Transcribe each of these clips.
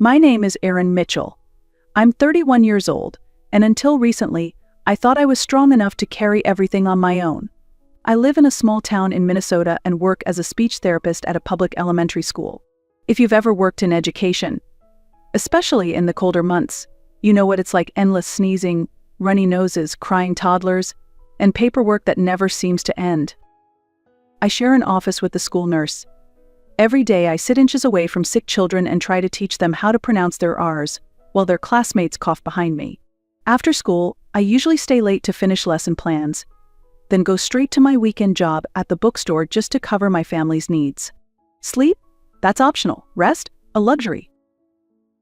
My name is Erin Mitchell. I'm 31 years old, and until recently, I thought I was strong enough to carry everything on my own. I live in a small town in Minnesota and work as a speech therapist at a public elementary school. If you've ever worked in education, especially in the colder months, you know what it's like: endless sneezing, runny noses, crying toddlers, and paperwork that never seems to end. I share an office with the school nurse. Every day I sit inches away from sick children and try to teach them how to pronounce their R's, while their classmates cough behind me. After school, I usually stay late to finish lesson plans, then go straight to my weekend job at the bookstore just to cover my family's needs. Sleep? That's optional. Rest? A luxury.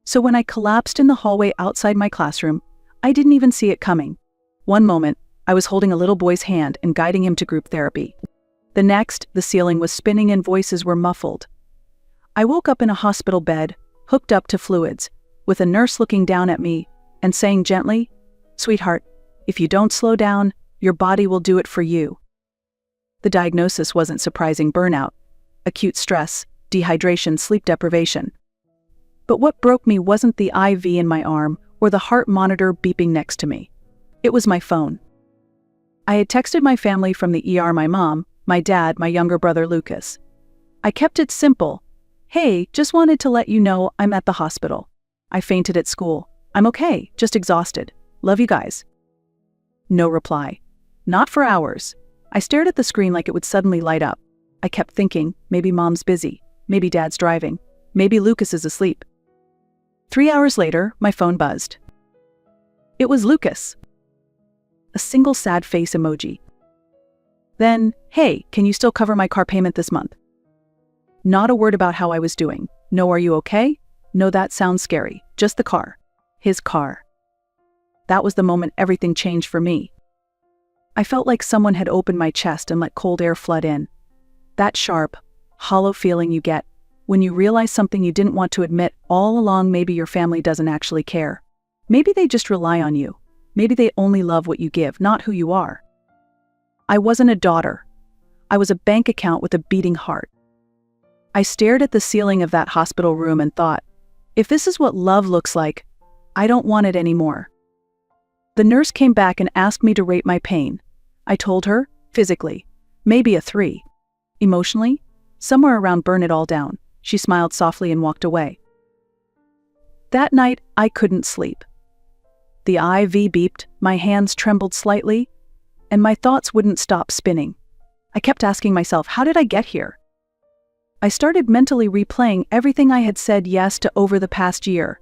So when I collapsed in the hallway outside my classroom, I didn't even see it coming. One moment, I was holding a little boy's hand and guiding him to group therapy. The next, the ceiling was spinning and voices were muffled. I woke up in a hospital bed, hooked up to fluids, with a nurse looking down at me and saying gently, "Sweetheart, if you don't slow down, your body will do it for you." The diagnosis wasn't surprising: burnout, acute stress, dehydration, sleep deprivation. But what broke me wasn't the IV in my arm or the heart monitor beeping next to me. It was my phone. I had texted my family from the ER: my mom, my dad, my younger brother Lucas. I kept it simple. "Hey, just wanted to let you know I'm at the hospital. I fainted at school. I'm okay, just exhausted. Love you guys." No reply. Not for hours. I stared at the screen like it would suddenly light up. I kept thinking, maybe mom's busy, maybe dad's driving, maybe Lucas is asleep. 3 hours later, my phone buzzed. It was Lucas. A single sad face emoji. Then, "Hey, can you still cover my car payment this month?" Not a word about how I was doing. No, "Are you okay?" No, "That sounds scary." Just the car. His car. That was the moment everything changed for me. I felt like someone had opened my chest and let cold air flood in. That sharp, hollow feeling you get when you realize something you didn't want to admit all along. Maybe your family doesn't actually care. Maybe they just rely on you. Maybe they only love what you give, not who you are. I wasn't a daughter. I was a bank account with a beating heart. I stared at the ceiling of that hospital room and thought, if this is what love looks like, I don't want it anymore. The nurse came back and asked me to rate my pain. I told her, physically, maybe a 3. Emotionally, somewhere around burn it all down. She smiled softly and walked away. That night, I couldn't sleep. The IV beeped, my hands trembled slightly, and my thoughts wouldn't stop spinning. I kept asking myself, how did I get here? I started mentally replaying everything I had said yes to over the past year.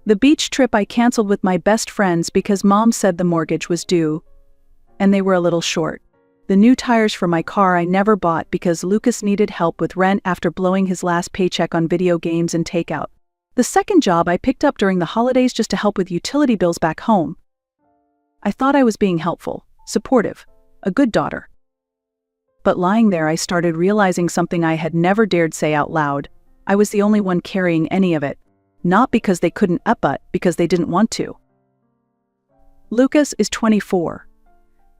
The beach trip I canceled with my best friends because mom said the mortgage was due, and they were a little short. The new tires for my car I never bought because Lucas needed help with rent after blowing his last paycheck on video games and takeout. The second job I picked up during the holidays just to help with utility bills back home. I thought I was being helpful, supportive, a good daughter. But lying there, I started realizing something I had never dared say out loud. I was the only one carrying any of it, not because they couldn't, but because they didn't want to. Lucas is 24,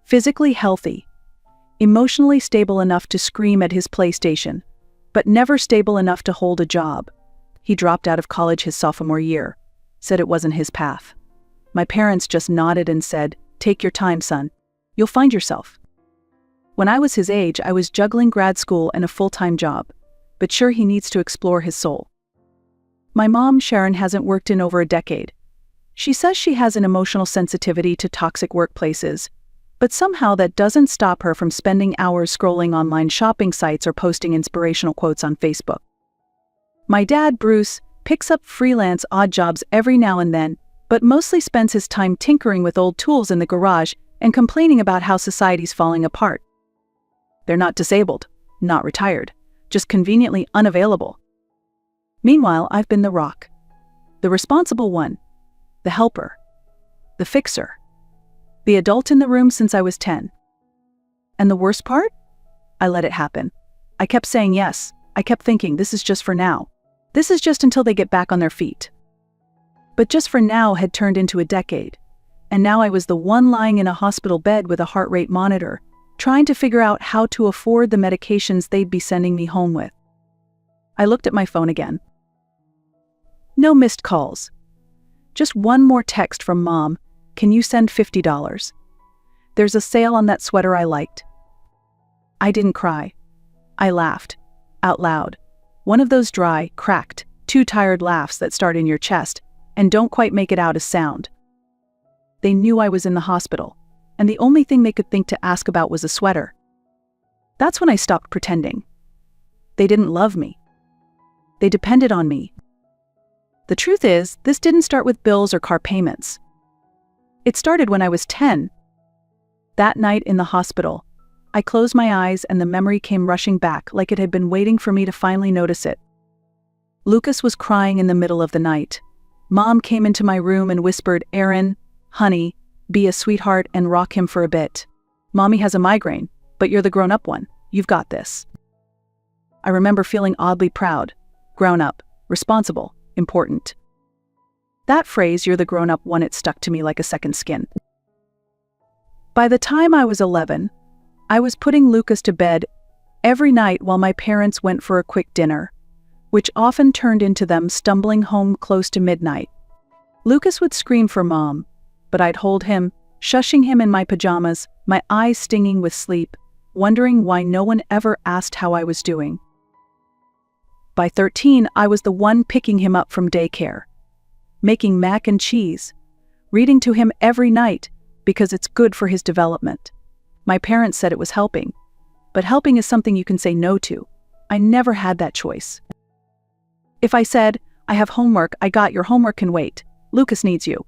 physically healthy, emotionally stable enough to scream at his PlayStation, but never stable enough to hold a job. He dropped out of college his sophomore year, said it wasn't his path. My parents just nodded and said, "Take your time, son. You'll find yourself." When I was his age, I was juggling grad school and a full-time job, but sure, he needs to explore his soul. My mom, Sharon, hasn't worked in over a decade. She says she has an emotional sensitivity to toxic workplaces, but somehow that doesn't stop her from spending hours scrolling online shopping sites or posting inspirational quotes on Facebook. My dad, Bruce, picks up freelance odd jobs every now and then, but mostly spends his time tinkering with old tools in the garage and complaining about how society's falling apart. They're not disabled, not retired, just conveniently unavailable. Meanwhile, I've been the rock, the responsible one, the helper, the fixer, the adult in the room since I was 10. And the worst part? I let it happen. I kept saying yes. I kept thinking, this is just for now. This is just until they get back on their feet. But just for now had turned into a decade. And now I was the one lying in a hospital bed with a heart rate monitor, trying to figure out how to afford the medications they'd be sending me home with. I looked at my phone again. No missed calls. Just one more text from Mom. Can you send $50? There's a sale on that sweater I liked. I didn't cry. I laughed. Out loud. One of those dry, cracked, too tired laughs that start in your chest and don't quite make it out as sound. They knew I was in the hospital, and the only thing they could think to ask about was a sweater. That's when I stopped pretending. They didn't love me. They depended on me. The truth is, this didn't start with bills or car payments. It started when I was 10. That night in the hospital, I closed my eyes and the memory came rushing back like it had been waiting for me to finally notice it. Lucas was crying in the middle of the night. Mom came into my room and whispered, "Aaron, honey, be a sweetheart and rock him for a bit. Mommy has a migraine, but you're the grown-up one. You've got this." I remember feeling oddly proud, grown up, responsible, important. That phrase, "you're the grown-up one," it stuck to me like a second skin. By the time I was 11, I was putting Lucas to bed every night while my parents went for a quick dinner, which often turned into them stumbling home close to midnight. Lucas would scream for Mom, but I'd hold him, shushing him in my pajamas, my eyes stinging with sleep, wondering why no one ever asked how I was doing. By 13, I was the one picking him up from daycare, making mac and cheese, reading to him every night because it's good for his development. My parents said it was helping, but helping is something you can say no to. I never had that choice. If I said, "I have homework, I got your homework can wait. Lucas needs you."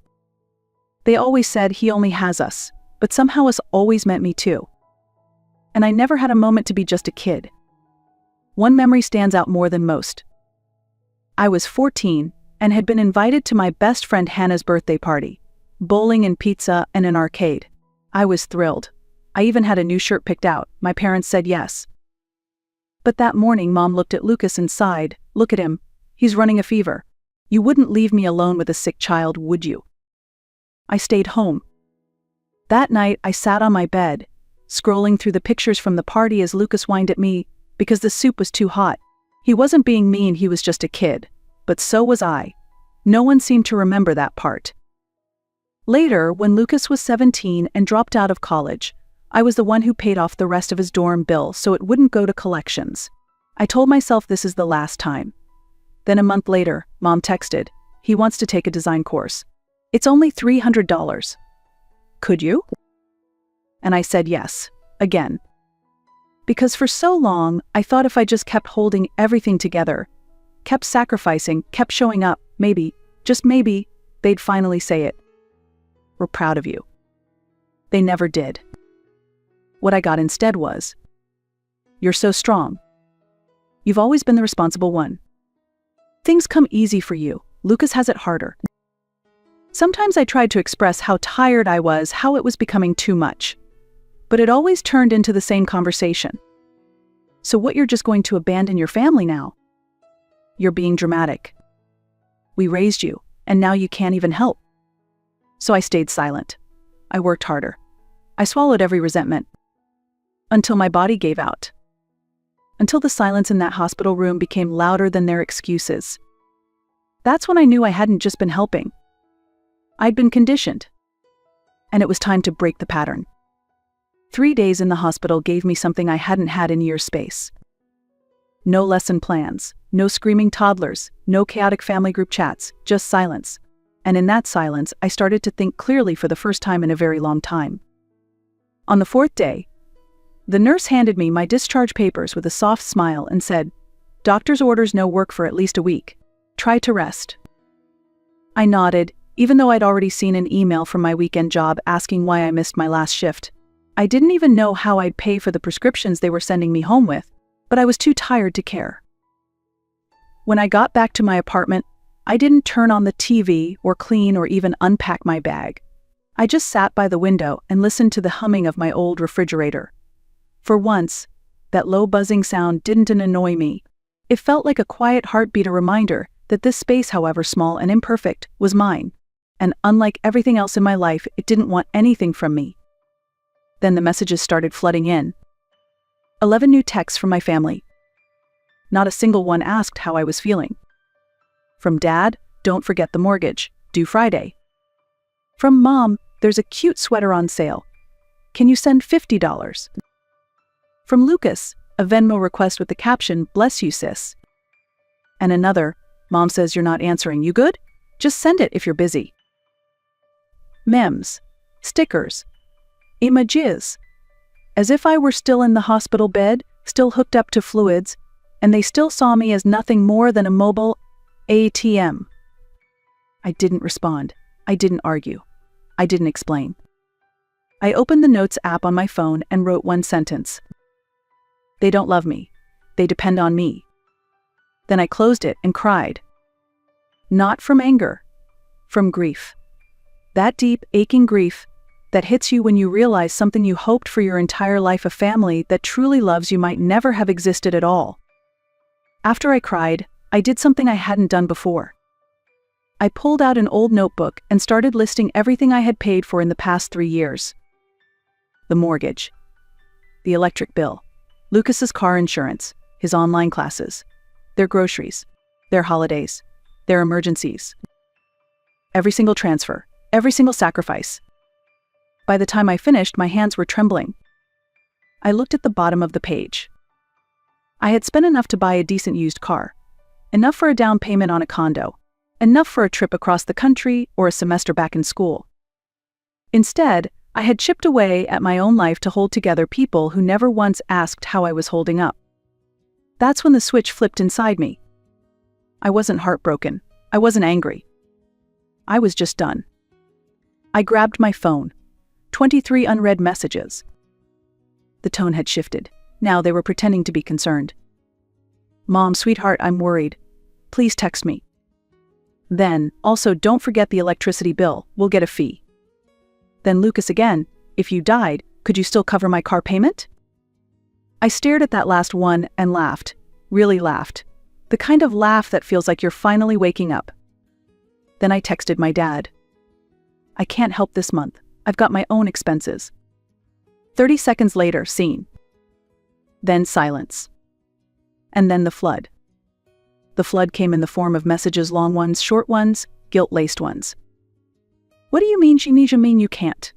They always said he only has us, but somehow us always meant me too. And I never had a moment to be just a kid. One memory stands out more than most. I was 14 and had been invited to my best friend Hannah's birthday party, bowling and pizza and an arcade. I was thrilled. I even had a new shirt picked out. My parents said yes. But that morning, Mom looked at Lucas and sighed, "Look at him. He's running a fever. You wouldn't leave me alone with a sick child, would you?" I stayed home. That night, I sat on my bed, scrolling through the pictures from the party as Lucas whined at me because the soup was too hot. He wasn't being mean, he was just a kid. But so was I. No one seemed to remember that part. Later, when Lucas was 17 and dropped out of college, I was the one who paid off the rest of his dorm bill so it wouldn't go to collections. I told myself this is the last time. Then a month later, Mom texted, "He wants to take a design course. It's only $300. Could you?" And I said yes, again. Because for so long, I thought if I just kept holding everything together, kept sacrificing, kept showing up, maybe, just maybe, they'd finally say it. "We're proud of you." They never did. What I got instead was, "You're so strong. You've always been the responsible one. Things come easy for you. Lucas has it harder." Sometimes I tried to express how tired I was, how it was becoming too much. But it always turned into the same conversation. "So what, you're just going to abandon your family now? You're being dramatic. We raised you, and now you can't even help." So I stayed silent. I worked harder. I swallowed every resentment. Until my body gave out. Until the silence in that hospital room became louder than their excuses. That's when I knew I hadn't just been helping. I'd been conditioned. And it was time to break the pattern. 3 days in the hospital gave me something I hadn't had in years' space. No lesson plans, no screaming toddlers, no chaotic family group chats, just silence. And in that silence, I started to think clearly for the first time in a very long time. On the 4th day, the nurse handed me my discharge papers with a soft smile and said, "Doctor's orders, no work for at least a week. Try to rest." I nodded, even though I'd already seen an email from my weekend job asking why I missed my last shift. I didn't even know how I'd pay for the prescriptions they were sending me home with, but I was too tired to care. When I got back to my apartment, I didn't turn on the TV or clean or even unpack my bag. I just sat by the window and listened to the humming of my old refrigerator. For once, that low buzzing sound didn't annoy me. It felt like a quiet heartbeat, a reminder that this space, however small and imperfect, was mine. And unlike everything else in my life, it didn't want anything from me. Then the messages started flooding in. 11 new texts from my family. Not a single one asked how I was feeling. From Dad, don't forget the mortgage, due Friday. From Mom, there's a cute sweater on sale. Can you send $50? From Lucas, a Venmo request with the caption, bless you sis. And another, Mom says you're not answering, you good? Just send it if you're busy. Memes, stickers, emojis. As if I were still in the hospital bed, still hooked up to fluids, and they still saw me as nothing more than a mobile ATM. I didn't respond. I didn't argue. I didn't explain. I opened the Notes app on my phone and wrote one sentence. They don't love me. They depend on me. Then I closed it and cried. Not from anger, from grief. That deep, aching grief that hits you when you realize something you hoped for your entire life, a family that truly loves you, might never have existed at all. After I cried, I did something I hadn't done before. I pulled out an old notebook and started listing everything I had paid for in the past 3 years. The mortgage, the electric bill, Lucas's car insurance, his online classes, their groceries, their holidays, their emergencies. Every single transfer, every single sacrifice. By the time I finished, my hands were trembling. I looked at the bottom of the page. I had spent enough to buy a decent used car, enough for a down payment on a condo, enough for a trip across the country or a semester back in school. Instead, I had chipped away at my own life to hold together people who never once asked how I was holding up. That's when the switch flipped inside me. I wasn't heartbroken. I wasn't angry. I was just done. I grabbed my phone. 23 unread messages. The tone had shifted. Now they were pretending to be concerned. Mom, sweetheart, I'm worried. Please text me. Then, also don't forget the electricity bill, we'll get a fee. Then Lucas again, if you died, could you still cover my car payment? I stared at that last one and laughed, really laughed. The kind of laugh that feels like you're finally waking up. Then I texted my dad. I can't help this month. I've got my own expenses. 30 seconds later, scene. Then silence. And then the flood. The flood came in the form of messages, long ones, short ones, guilt-laced ones. What do you mean, Shinisha? Mean you can't?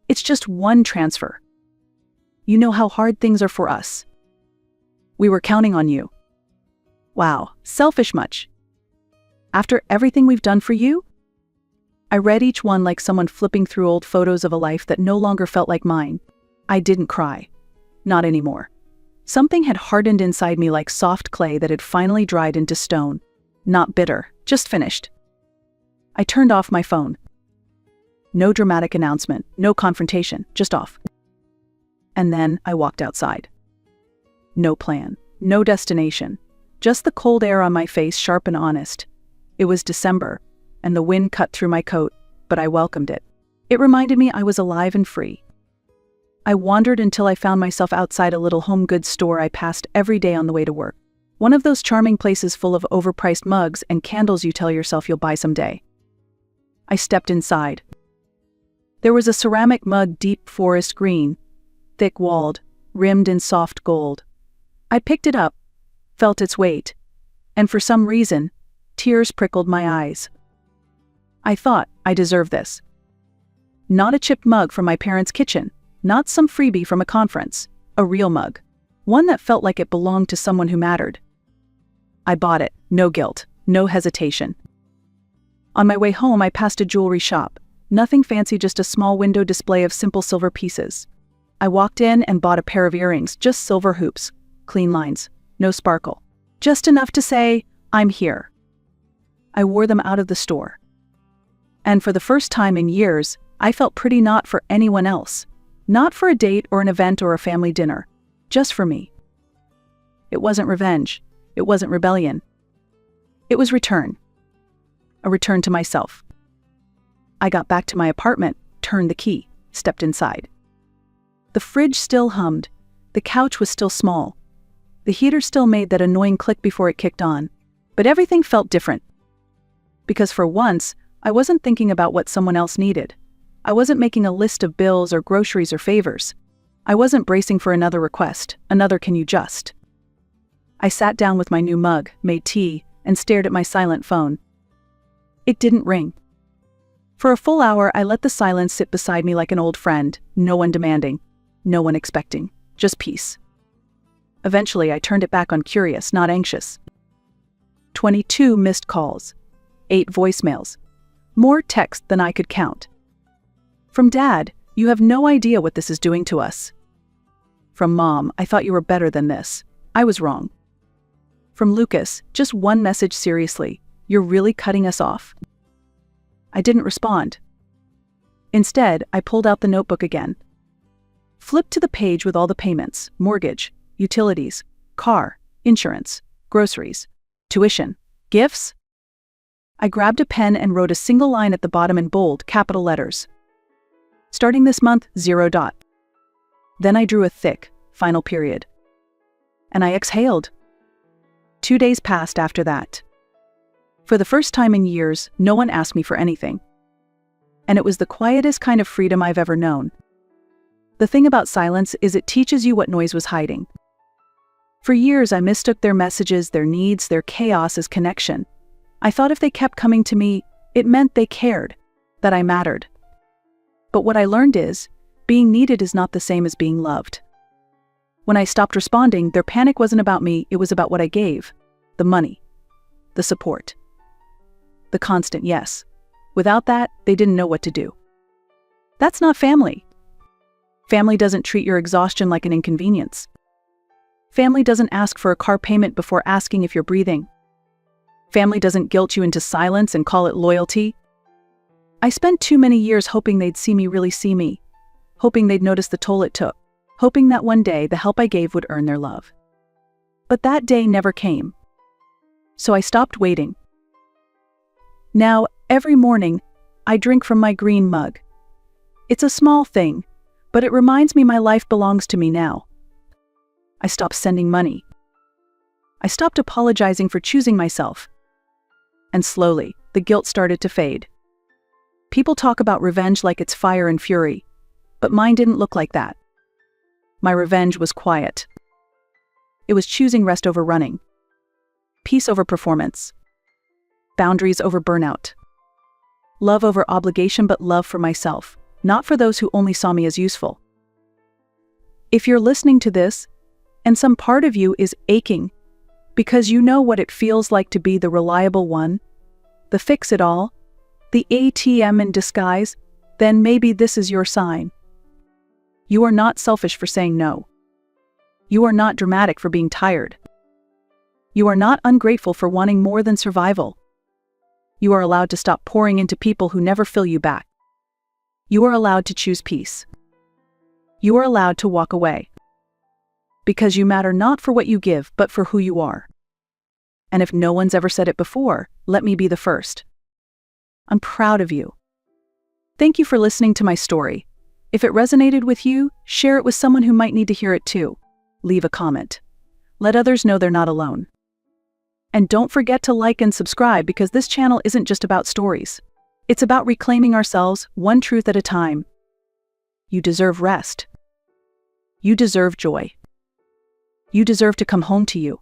It's just one transfer. You know how hard things are for us. We were counting on you. Wow, selfish much. After everything we've done for you? I read each one like someone flipping through old photos of a life that no longer felt like mine. I didn't cry. Not anymore. Something had hardened inside me like soft clay that had finally dried into stone. Not bitter, just finished. I turned off my phone. No dramatic announcement, no confrontation, just off. And then I walked outside. No plan, no destination, just the cold air on my face, sharp and honest. It was December, and the wind cut through my coat, but I welcomed it. It reminded me I was alive and free. I wandered until I found myself outside a little home goods store I passed every day on the way to work. One of those charming places full of overpriced mugs and candles you tell yourself you'll buy someday. I stepped inside. There was a ceramic mug, deep forest green, thick-walled, rimmed in soft gold. I picked it up, felt its weight, and for some reason, tears prickled my eyes. I thought, I deserve this. Not a chipped mug from my parents' kitchen, not some freebie from a conference, a real mug, one that felt like it belonged to someone who mattered. I bought it, no guilt, no hesitation. On my way home, I passed a jewelry shop. Nothing fancy, just a small window display of simple silver pieces. I walked in and bought a pair of earrings, just silver hoops, clean lines, no sparkle. Just enough to say, I'm here. I wore them out of the store. And for the first time in years, I felt pretty, not for anyone else. Not for a date or an event or a family dinner. Just for me. It wasn't revenge. It wasn't rebellion. It was return. A return to myself. I got back to my apartment, turned the key, stepped inside. The fridge still hummed. The couch was still small. The heater still made that annoying click before it kicked on. But everything felt different. Because for once, I wasn't thinking about what someone else needed. I wasn't making a list of bills or groceries or favors. I wasn't bracing for another request, another can you just. I sat down with my new mug, made tea, and stared at my silent phone. It didn't ring. For a full hour, I let the silence sit beside me like an old friend, no one demanding, no one expecting, just peace. Eventually, I turned it back on, curious, not anxious. 22 missed calls, 8 voicemails, more text than I could count. From Dad, "You have no idea what this is doing to us." From Mom, "I thought you were better than this. I was wrong." From Lucas, just one message, "Seriously, you're really cutting us off?" I didn't respond. Instead, I pulled out the notebook again. Flipped to the page with all the payments: mortgage, utilities, car, insurance, groceries, tuition, gifts. I grabbed a pen and wrote a single line at the bottom in bold, capital letters. "Starting this month, 0. Then I drew a thick, final period. And I exhaled. 2 days passed after that. For the first time in years, no one asked me for anything. And it was the quietest kind of freedom I've ever known. The thing about silence is it teaches you what noise was hiding. For years, I mistook their messages, their needs, their chaos as connection. I thought if they kept coming to me, it meant they cared, that I mattered. But what I learned is, being needed is not the same as being loved. When I stopped responding, their panic wasn't about me, it was about what I gave. The money. The support. The constant yes. Without that, they didn't know what to do. That's not family. Family doesn't treat your exhaustion like an inconvenience. Family doesn't ask for a car payment before asking if you're breathing. Family doesn't guilt you into silence and call it loyalty. I spent too many years hoping they'd see me really see me, hoping they'd notice the toll it took, hoping that one day the help I gave would earn their love. But that day never came. So I stopped waiting. Now, every morning, I drink from my green mug. It's a small thing, but it reminds me my life belongs to me now. I stopped sending money. I stopped apologizing for choosing myself. And slowly, the guilt started to fade. People talk about revenge like it's fire and fury, but mine didn't look like that. My revenge was quiet. It was choosing rest over running, peace over performance, boundaries over burnout, love over obligation, but love for myself, not for those who only saw me as useful. If you're listening to this, and some part of you is aching because you know what it feels like to be the reliable one, the fix-it-all, the ATM in disguise, then maybe this is your sign. You are not selfish for saying no. You are not dramatic for being tired. You are not ungrateful for wanting more than survival. You are allowed to stop pouring into people who never fill you back. You are allowed to choose peace. You are allowed to walk away. Because you matter not for what you give, but for who you are. And if no one's ever said it before, let me be the first. I'm proud of you. Thank you for listening to my story. If it resonated with you, share it with someone who might need to hear it too. Leave a comment. Let others know they're not alone. And don't forget to like and subscribe, because this channel isn't just about stories. It's about reclaiming ourselves, one truth at a time. You deserve rest. You deserve joy. You deserve to come home to you.